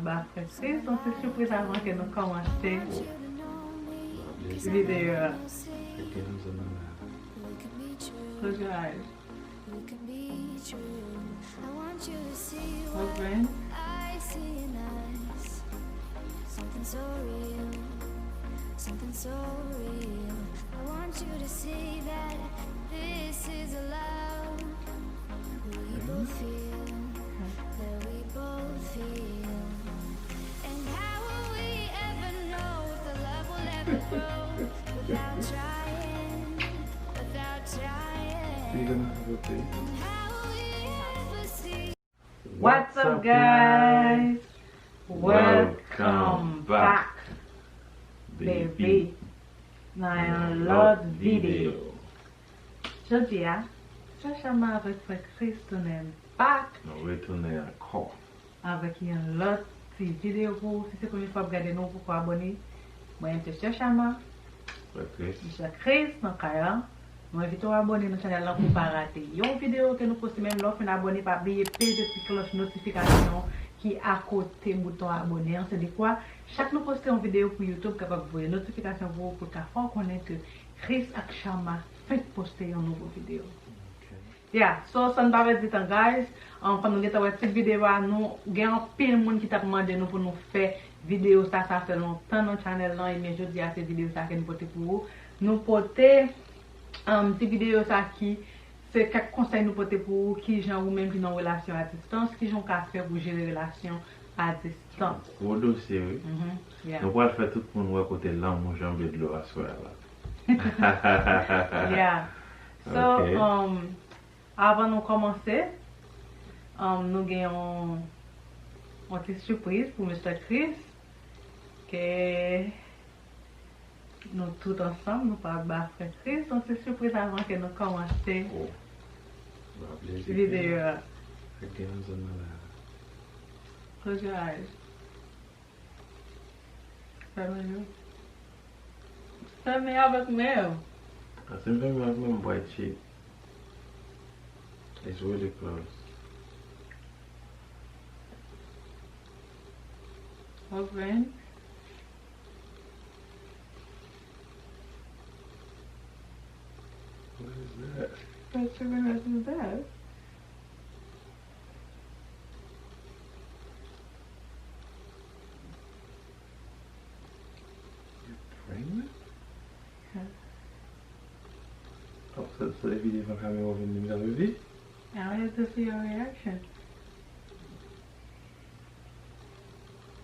pas pressé. Donc c'est surprise avant que nous commencions vidéo. Close your eyes. Open. Something so real, something so real. I want you to see that this is a love we both feel, that we both feel. And how will we ever know if the love will ever grow without trying, without trying? You're gonna have a baby. And how will we ever see? What's up, guys? Welcome back, baby. Now un lot video. Jodi a, Sharma avec Sekrè tourner back. Nous retournons encore. Avec un lot de vidéo pour si c'est la première fois que vous regardez nous pour abonner. Moi je suis Sharma. Sekrè dans KLIKE. Nous invitons à abonner notre chaîne pour ne pas rater une vidéo que nous postons même là, fin abonner pas oublier petite cloche notification qui à côté bouton abonner. C'est de quoi chaque nous poster une vidéo pour YouTube capable de voir notification pour qu'à faire connaître que Chris et Sharma fait poster une nouvelle vidéo. Yeah, so ça ne va pas dire guys, quand nous avons cette vidéo nous gagnons pile monde qui t'a demandé nous pour nous faire vidéo ça fait longtemps dans channel là et mais je dis à cette vidéo ça que nous porter pour vous. Nous porter petite vidéo ça qui c'est quelques conseils nous porter pour qui gens ou même qui dans relation à distance qui gens qu'à faire pour gérer relation à distance. Au dossier oui. Yeah. Nous allons faire tout le monde à côté là mon jambe de l'eau à soir là. Yeah. So Okay. Avant de commencer, nous avons une petite surprise pour Mr. Chris que nous tous ensemble nous parlons de Chris. Donc c'est surprise avant que nous commencions Oh. la vidéo. ΔΕνYե Close your eyes. Ferme avec moi. I think I remember white sheet. It's really close. Open. What is that? What's the rest of that? Pregnant? Yeah. Oh, so the video van gaan we over in de baby? Now I have to see your reaction.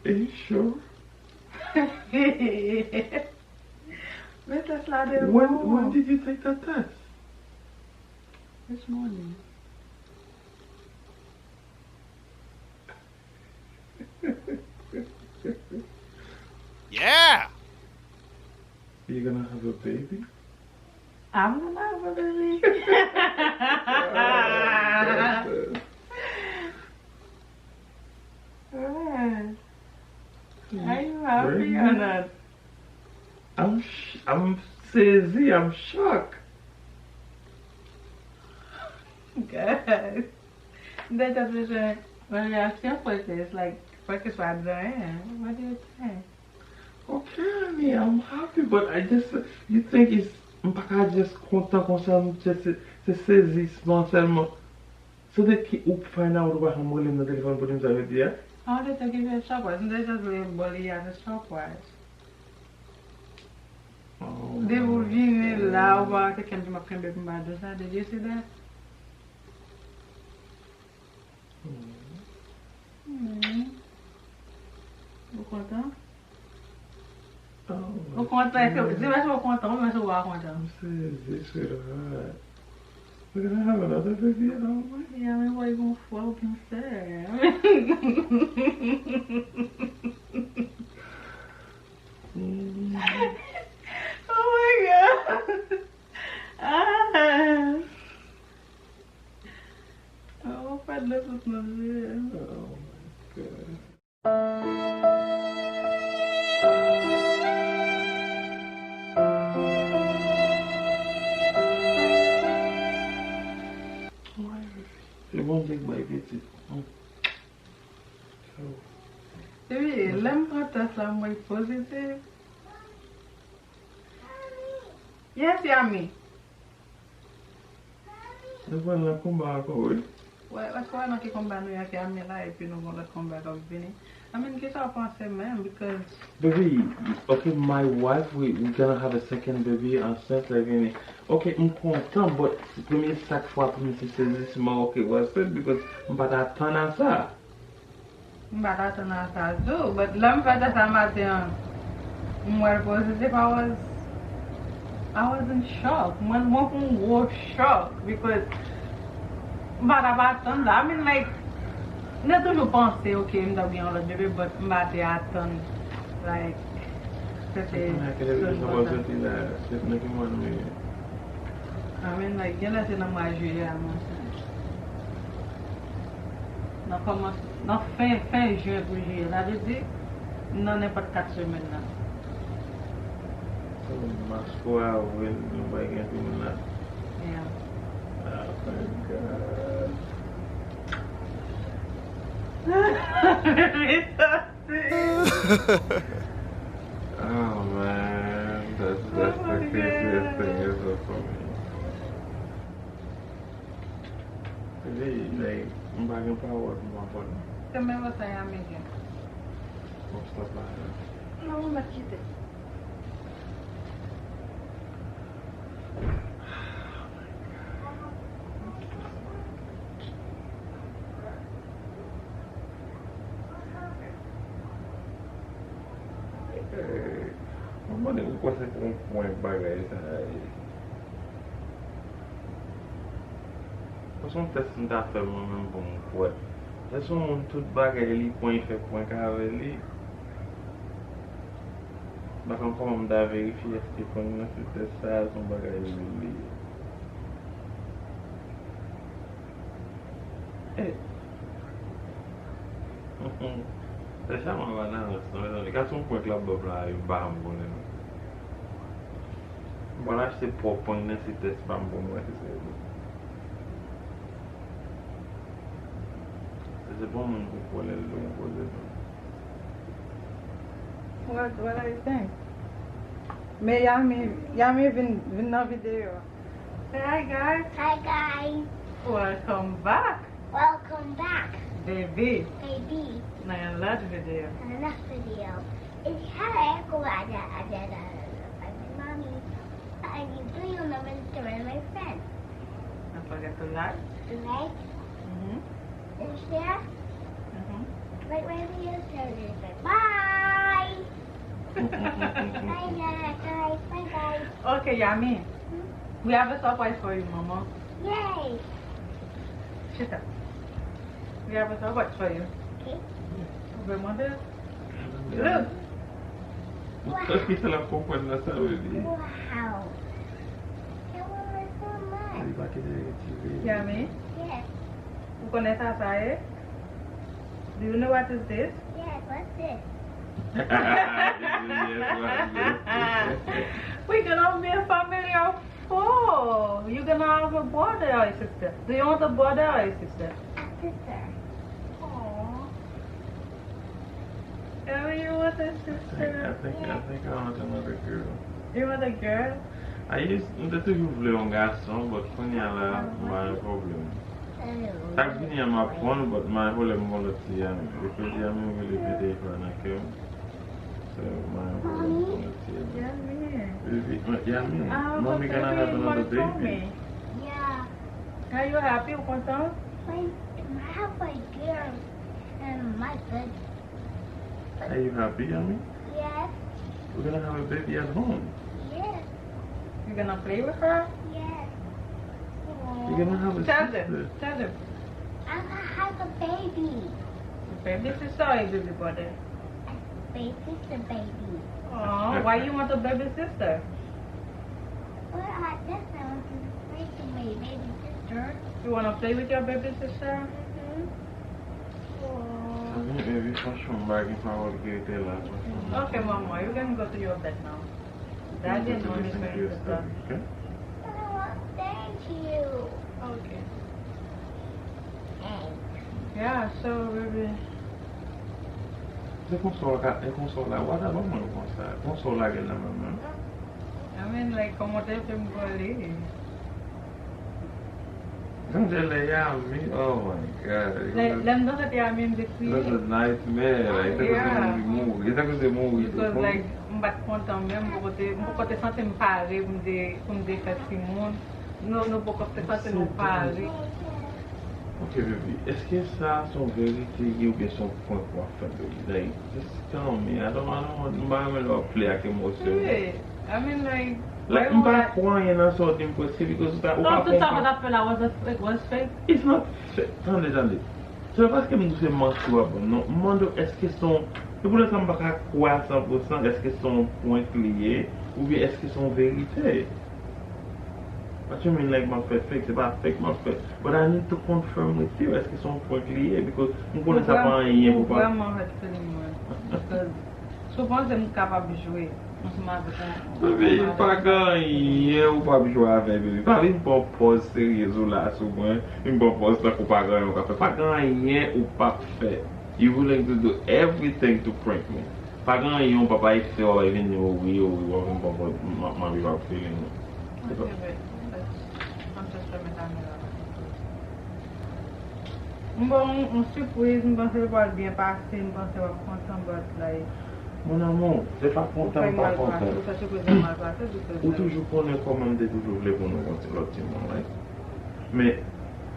Are you sure? Mr. Slade, When did you take that test? This morning. Yeah! Are you gonna have a baby? I'm gonna have a baby. Are you happy or not? I'm sazy, I'm shocked. Good. That's a reaction for this, like, focus on ΔΕνYե. What do you think? Okay, honey, I'm happy, but you think it's, mpaka just content comme ça, c'est saisissement seulement. So they keep find out about how much the telephone put inside with you. How did they give you a surprise? And they just really bully as a surprise. Oh, They will be là, on va quelqu'un qui m'a pris un bébé de ça. Did you see that? Vous content? Vous content? Dis-moi si vous content, mais si vous êtes content. I'm saisy, sweetheart. We're gonna have another baby, aren't we? Yeah, mais ouais, ils vont voir bien faire. Oh my god! Ah! Oh, pas de la toute ma vie. Oh my god. Why? It won't take my visit. Oh. Baby, l'aime pas ta flamme positive. Yes, Yamie. Devwale la combat encore, oui. Ouais, parce qu'on a qui combat nous avec Yamie là et puis nous allons l'autre combat comme venir. I mean, qu'est-ce que tu penses même? Because. Baby, okay, my wife, we're gonna have a second baby, Ansent, like, okay, I'm content, but premier chaque fois, premier c'est okay, what's it? Because I'm about to turn on ça. I'm about to turn on ça too, but l'homme fait ça matin. Moi, positive, I was in shock. Moi, was shocked because. I mean, like. Je toujours pensé, ok, je dois bien le bébé, mais je vais attendre, like, c'était... I mean, like, il y a dans mois de juillet, à mon sens. Non, fin juin pour juillet, là, je dis, non, n'importe 4 semaines, là. Mars pour avril, nous va gagner tout là. Yeah. Oh, thank God. Oh man, that's the craziest thing ever for me. Really, like, I'm back in power from my body. Também você é amiga. Vou stop by. Não, não quita. Mane ko kasi kung may bagay sa Pasong test nda fe mwen men pou mwen kwet. Leson mwen tout bagay li point fe point kave li. Bakan kon mwen da verifiye eske kon mwen se test sa son bagay li. C'est ça, mon banane, les gars sont pour que la bob là, ils bam bon. Voilà, c'est pour point c'est test bam bon moi c'est bon mon pour les What are you saying? Mais Yamie vin dans vidéo. Say hi guys. Hi guys. Welcome back. Welcome back. Baby. Baby. Now last video. Another video. It's how go at mommy. Do you know my friend? Don't forget to like. Like. And share. Right where the video started. Bye. Bye guys. Bye guys. Okay, Yamie. We have a surprise for you, Mama. Yay. Shut up. We have a surprise for you. Okay. Remember? Look. Wow. La comprendre la ça veut dire. Wow. That was so much. Yamie, Yes. vous connaissez ça, eh? Do you know what is this? Yes. What's this? We're gonna be a family of 4. You're gonna have a brother or a sister. Do you want a brother or a sister? A sister. Aww. Yamie, you want a sister? I think I want another girl. You want a girl? Mwen te voulais un garçon, but KONNYA la, mwen problem. Tak vini an apon, but mwen problem mwen lot si Yamie. Because Yamie will be there for an account. So mwen problem mwen lot si Yamie. Yamie, mommy gonna have another baby. Yeah. Are you happy? You content? I have my girl and my good. Are you happy, Yamie? Yes. We're gonna have a baby at home. Yes. You gonna play with her? Yes. You're gonna have a Tell sister. them. Tell them. I'm gonna have a baby. Baby sister or a baby brother? Baby sister, baby. Oh, why you want a baby sister? Well, I guess I want to play with my baby sister. You wanna play with your baby sister? Maybe fashion bag if I would get it like Okay, Mama, you can go to your bed now. Daddy and Mommy is going to start. Okay? Thank you. Okay. Yeah, so baby. Se konsola wata ba mwen konsa? Konsola gen la mwen. I mean, like, como te temporary. Δènye Yamie, oh my god. Lem doon sa tiyamin depuis. That's a nightmare. Like, Yeah. It's a movie. Because, like, mbat kontan men, mpoko te sante mpare pou mde fesi moun. Nou poko te sante mpare. Ok, baby. Est-ce que ça son vérité ou bien son point pour faire, baby? Like, just tell me. I don't want to play avec émotion. Yeah. I mean, like, Like, I'm not crying and so impossible because that. Donc tout ça, votre appel was fake? It's not fake. Attendez. C'est parce que nous sommes mensuels. Non, demande est-ce que son. Je voulais savoir quoi à 100%. Est-ce que son point clé ou bien est-ce que son vérité? What you mean like my fake? C'est pas fake, my fake. But I need to confirm with you. Est-ce que son point clé? Because nous connaissons pas rien pour pas. Vraiment, parce que souvent, je suis capable de jouer. Bébé, pas gagné ou pas jouer avec bébé. Pas une bonne pause sérieuse là, souvent. Une bonne pause là pour pas gagner ou pas gagner ou pas faire. You willing to do everything to prank me. Pas gagner ou pas écrire ou even oui ou une bonne ma vie va feeling. Bon, on surprise, je pense que ça va bien passer, je pense que ça va content, but like. Mon amour, c'est pas content, pas content. Ou toujours connaît comment de toujours voulez pour nous continuer l'autre monde, right? Mais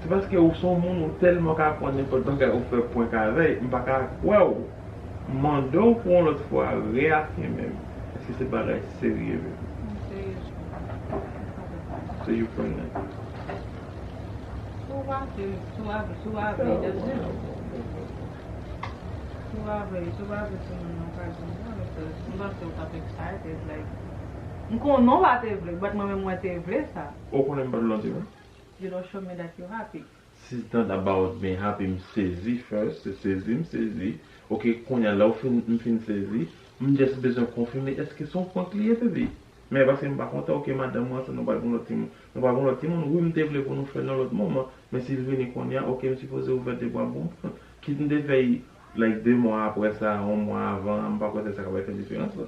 c'est parce que au son monde tellement qu'à prendre n'importe quoi qu'on fait point carré, on pas qu'à wow. Mando pour l'autre fois réaction même. Est-ce que c'est pas sérieux? C'est you pregnant. Excited, like. Não vai ter vle, but mwen mwen te vle sa. Ou konen ba lonti man? You don't show me that you're happy. It's not about being happy, I'm saisi first, saisi. Ok, KONNYA là, I'm fin saisi, I'm just besoin confirmer, est-ce que son point clé bébé? Mais parce que je ne suis pas content, ok, madame, moi, ça nous va l'autre team. Nous va l'autre team, oui, je voulais pour nous faire dans l'autre moment. Mais si vous venez KONNYA, ok, je suis supposé ouvrir des bois bons. Qui nous devait, like 2 mois après ça, 1 mois avant, je ne sais pas quoi ça va faire une différence là.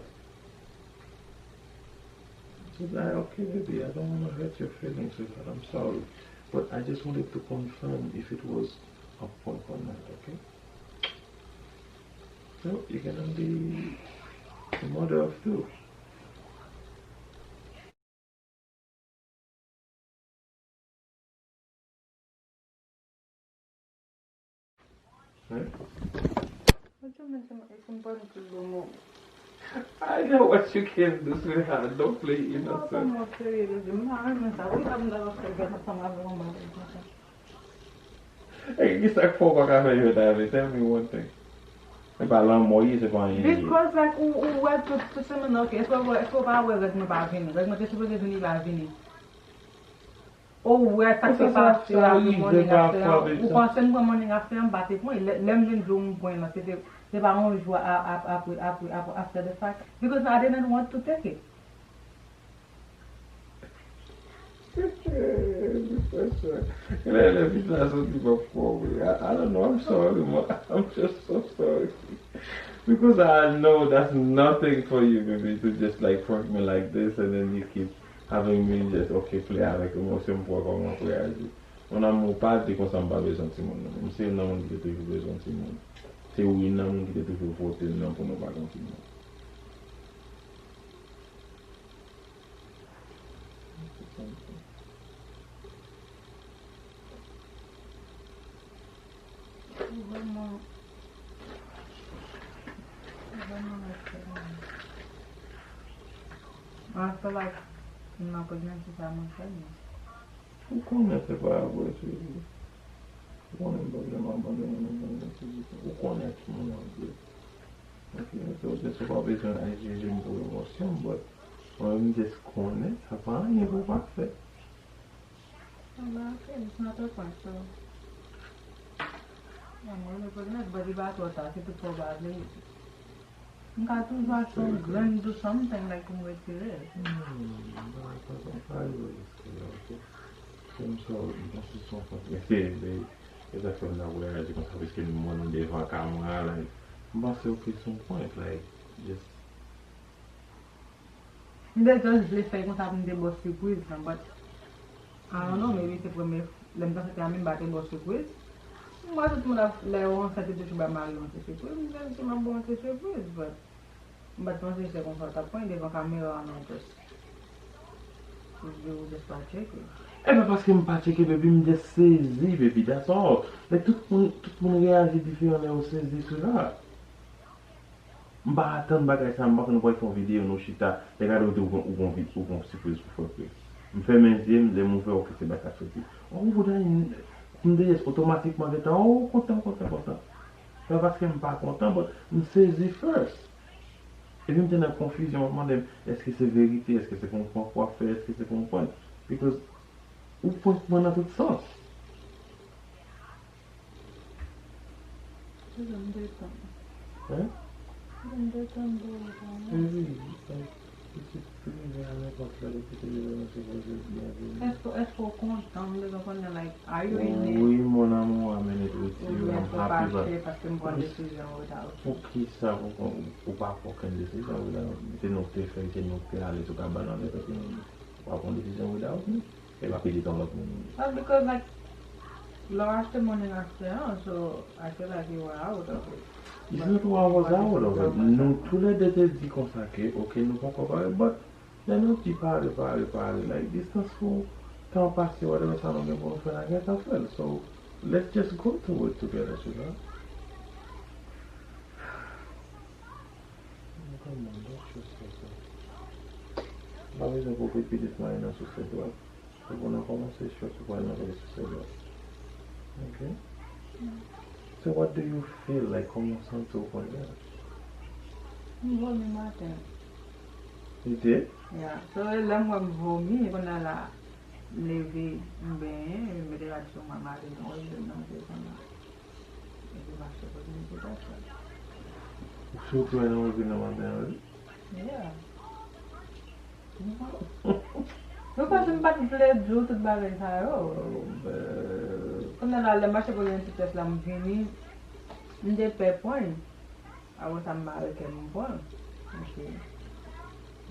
So like, okay, baby, I don't want to hurt your feelings with that. I'm sorry. But I just wanted to confirm if it was a point or not, okay? So you're going to be the mother of 2. Right? I know what you can do, sweetheart. Don't play innocent. Hey, you start focusing on your daddy. Tell me one thing. About l'amour, c'est pas rien. Because like, ou é tout ça maintenant, ok, est-ce qu'on va avoir avec nous pas venir? Avec moi, t'es supposé venir pas venir. Ou é ça que ça fait à morning after. Ou quand c'est un morning after, on battait moi, l'aime bien jouer un point là, c'est pas on joue after the fact. Because I didn't want to take it. I don't know, I'm sorry, I'm just so sorry. Because I know that's nothing for you, baby, to just like prank me like this and then you keep having me just, okay, play avec émotion pour comment réagir. On a mon pas de qu'on s'en bat besoin de monde. Même si on a mon qui est toujours besoin de monde. C'est oui, on a mon qui est toujours voté non pour nous pas continuer. I feel like I'm not pregnant with that much pregnant. Who Konnen c'est pas avoir suivi? Konnen pas vraiment abandonner Who Konnen qui m'en a dit? Ok, so c'est pas besoin d'agir pour l'émotion, but on just Konnen, ça va rien pour pas faire. It's not a point, so. I'm really pregnant, but if I thought that it would badly. You got to watch some grand do something like in which it is. I'm sorry, that's so funny. It's a friend that we're as you can have this kind of money, they have a camera, like, But okay, some point, like, just. Mwen just vle fè kon sa pou mwen boss surprise nan, but I don't know, maybe se preme lem tan se te amin bate boss surprise. Mwen tout moun la yon sa te chou ba mari yon se surprise, mwen se mwen bon se surprise, but mwen se se kon sa ta point devan kamera nan just pas cheke. Eh ben parce que je ne pas checker, baby, je me saisi, baby, that's all. Like, tout le monde réagit différemment, on saisit cela. Je ne vais pas attendre bagay ça, je ne vais pas faire une vidéo, nous chita, regardez où on surprise pour faire. Je fais mes yeux, les mouvements au fait, c'est bagay sorti. Oh, vous avez une automatiquement, oh, content. C'est parce que je ne suis pas content, mais je me saisis first. Et puis, je suis dans la confusion, je me demande, est-ce que c'est vérité, est-ce que c'est comprendre quoi faire, est-ce que c'est comprendre. Because, ou peut prendre dans tout sens. Hein? Oui. Est-ce qu'on content de like, are you in it? Oui, mon amour, amène with you. I'm happy parce que je prends une décision without. Pour qui ça, ou pas pour quelle décision without? C'est nous qui fait, c'est nous qui allons sur la banane, parce que nous pas prendre une décision without. Et va payer dans l'autre monde. Well, because like, last morning after, so I feel like you were out of it. It's not why I was out of it. Nous, tous les deux étaient dit comme ça que, ok, nous pouvons comparer, but, là, nous, qui parlent, like, distance for temps passé, whatever, ça nous pour nous faire la guerre, ça fait. So, let's just go through it together, tu vois. La raison pour que this man est sur cette droite, c'est qu'on a commencé sur ce point, on a sur cette droite. Okay? So what do you feel like comment sens-tu au Konnya? You vomi matin. You did? Yeah. So là moi vomi, on a la levé ben, me de radio ma mari non, je non de ça. Et je vais acheter pour une petite. Surtout un homme qui n'a pas de Yeah. Eu faço um bate de junto de bagulho, sabe? Quando ela marcha por dentro de lá, me vini, me deu pé põe, a outra mala que me põe, ok.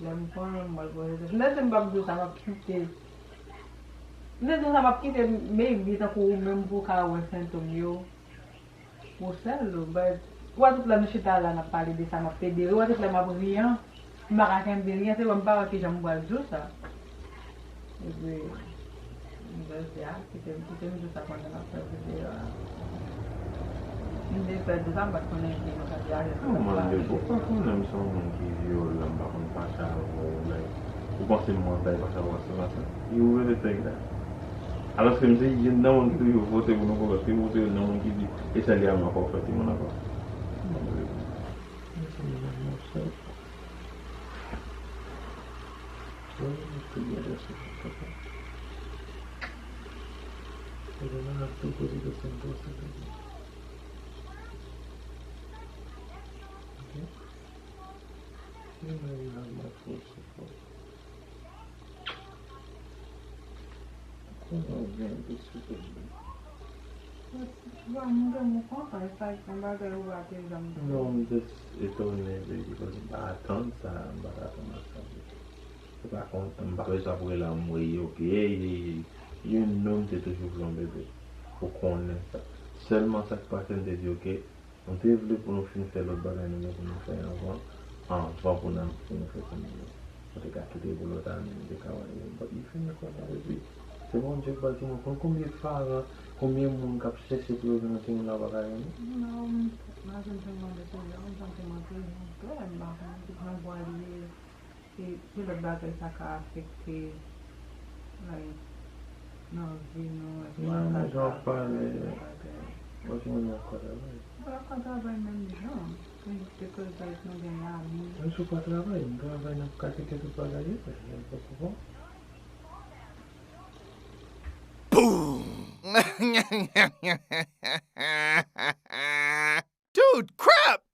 Lá me põe, mas coisa, não tem bagulho do sama porque, não tem sama porque meio vida com o mesmo boca o Ansent o céu, mas o outro lá no chita lá na parede de sama pede, o outro lá me abria. Makakan din kasi wala ki siyang buwaldo sa. Ibi, siya, kita nito sa kanya na pwede. Hindi pwede sa ba't ko na hindi makadiyari. Mande, pourquoi qu'on aime ça, on qui viole, on ne pas ça, like, vous pensez moi, d'ailleurs, pas savoir ça. You really think that? Alors que je me dis, il y a un homme qui dit, vous votez pour nous, parce que vous votez un homme qui dit, et ça lui a ma propre fait, mon accord. Non, I'm just étonné, because je attends ça, par contre, je ne vais pas savoir là, ok, il y a un homme qui est toujours un bébé. Faut qu'on ait ça. Seulement ça qui passe, c'est dire, ok, on développe pour nous faire l'autre bagage, nous faire avant pour nous faire ça. On te garde tout les boulots, des cawaii, mais il fait quoi avec lui? C'est bon, Dieu, combien de femmes, combien de monde qui a cherché pour nous faire une bagage? Non, je ne sais pas, se le bagay sa ka afekte nan vi nou. Nan, j'en parle. Moi, je m'en travail. Pas travail même gens. C'est que ça est non bien ami. Je ne suis pas travail, je travaille dans le quartier que tu peux gagner, parce que je n'aime pas souvent. Dude, crap!